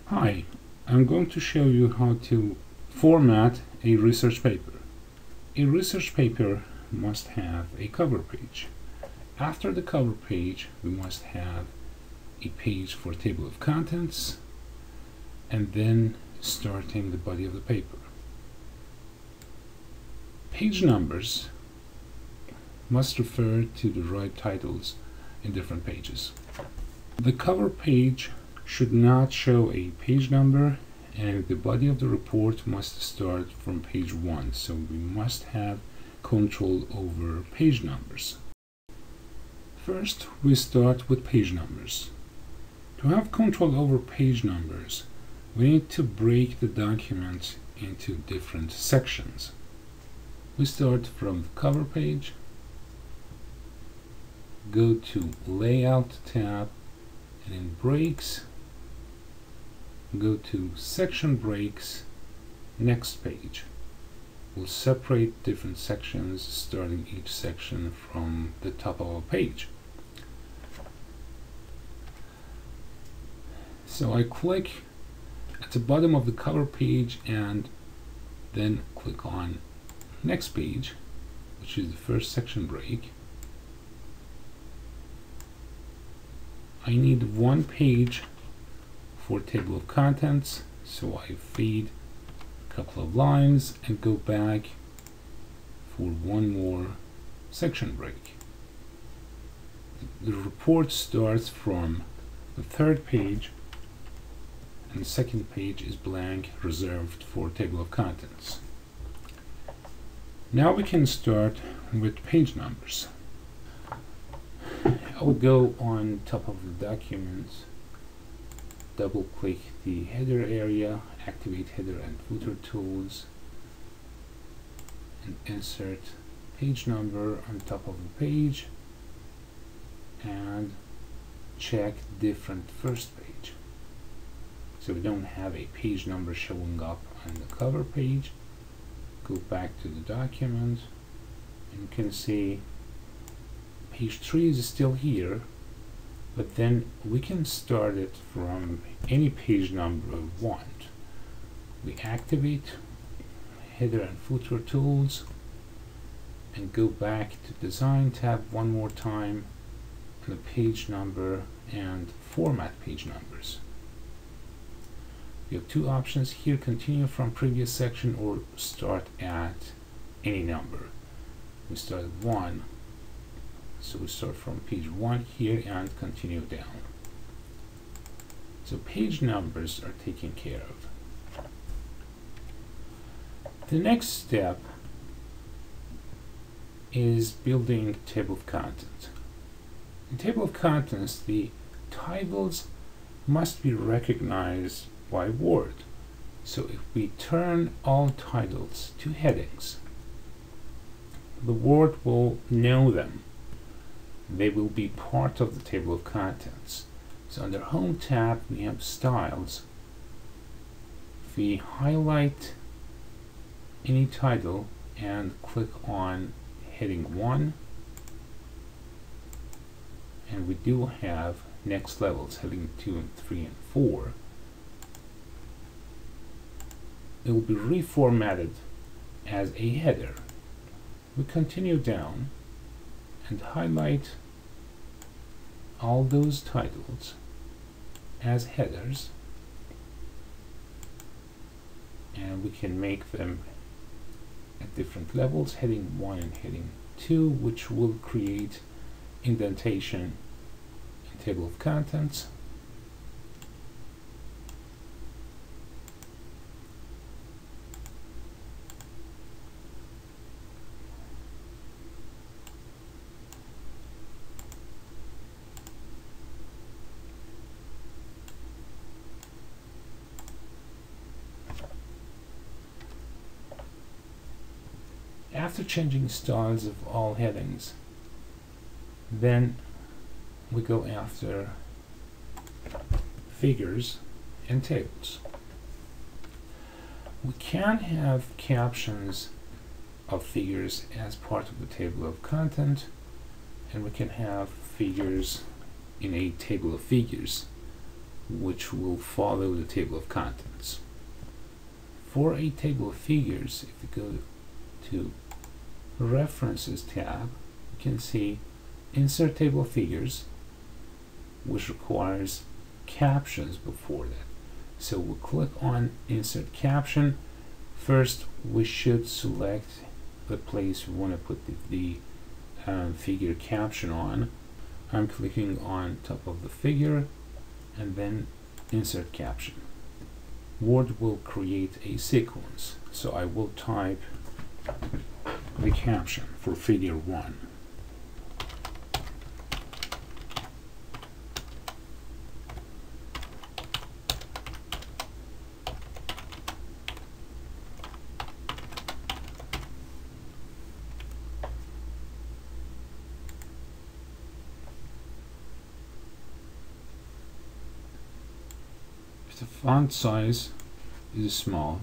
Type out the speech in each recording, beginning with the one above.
Hi, I'm going to show you how to format a research paper. A research paper must have a cover page. After the cover page, we must have a page for table of contents, and then starting the body of the paper. Page numbers must refer to the right titles in different pages. The cover page should not show a page number, and the body of the report must start from page 1, so we must have control over page numbers. First, we start with page numbers. To have control over page numbers, we need to break the document into different sections. We start from the cover page, go to Layout tab, and in Breaks, go to Section Breaks, Next Page. We'll separate different sections, starting each section from the top of a page. So I click at the bottom of the cover page and then click on Next Page, which is the first section break. I need one page for table of contents, so I fade a couple of lines and go back for one more section break. The report starts from the third page, and the second page is blank, reserved for table of contents. Now we can start with page numbers. I will go on top of the document, double click the header area, activate header and footer tools, and insert page number on top of the page, and check different first page. So we don't have a page number showing up on the cover page. Go back to the document, and you can see page 3 is still here, but then we can start it from any page number we want. We activate header and footer tools and go back to Design tab one more time on the page number and format page numbers. We have two options here: continue from previous section or start at any number. We start at 1, so we start from page 1 here and continue down. So page numbers are taken care of. The next step is building table of contents. In table of contents, the titles must be recognized by word. So if we turn all titles to headings, the word will know them. They will be part of the table of contents. So under Home tab, we have Styles. If we highlight any title and click on heading 1, and we do have next levels, heading 2 and 3 and 4, it will be reformatted as a header. We continue down and highlight all those titles as headers, and we can make them at different levels, heading 1 and heading 2, which will create indentation in table of contents. After changing styles of all headings, then we go after figures and tables. We can have captions of figures as part of the table of content, and we can have figures in a table of figures. which will follow the table of contents. For a table of figures, if you go to References tab, you can see Insert Table of Figures, which requires captions before that. So we'll click on Insert Caption. First, we should select the place we want to put the figure caption on. I'm clicking on top of the figure and then Insert Caption. Word will create a sequence, so I will type the caption for figure 1. If the font size is small,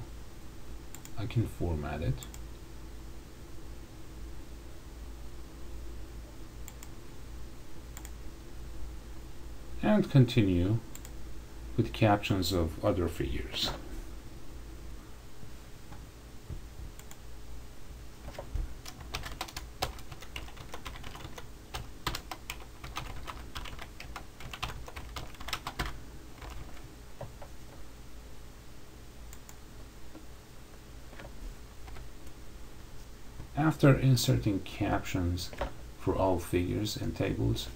I can format it. And continue with captions of other figures. After inserting captions for all figures and tables,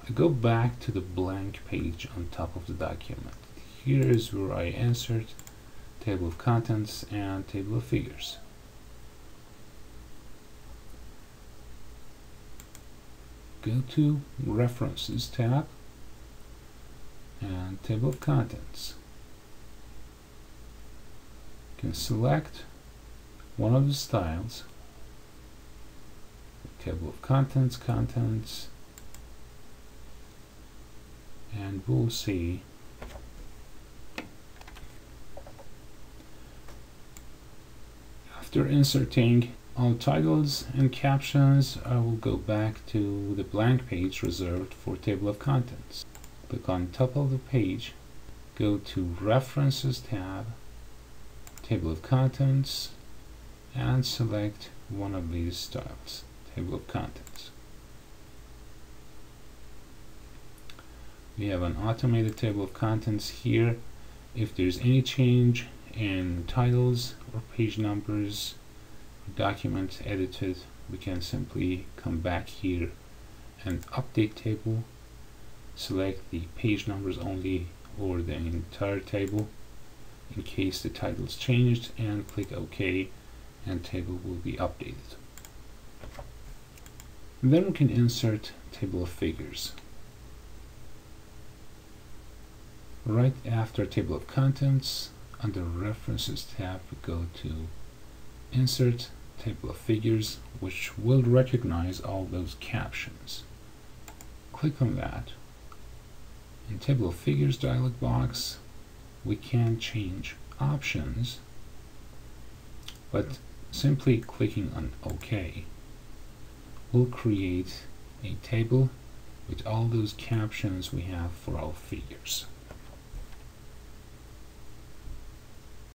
I go back to the blank page on top of the document. Here is where I insert table of contents and table of figures. Go to References tab and Table of Contents. You can select one of the styles, Table of Contents, Contents, and we'll see after inserting all titles and captions, I will go back to the blank page reserved for Table of Contents. Click on top of the page, go to References tab, Table of Contents, and select one of these styles, Table of Contents. We have an automated table of contents here. If there's any change in titles or page numbers, documents edited, we can simply come back here and update table, select the page numbers only or the entire table in case the titles changed, and click OK, and table will be updated. And then we can insert table of figures. Right after Table of Contents, under References tab, we go to Insert Table of Figures, which will recognize all those captions. Click on that. In Table of Figures dialog box, we can change options, but simply clicking on OK will create a table with all those captions we have for all figures.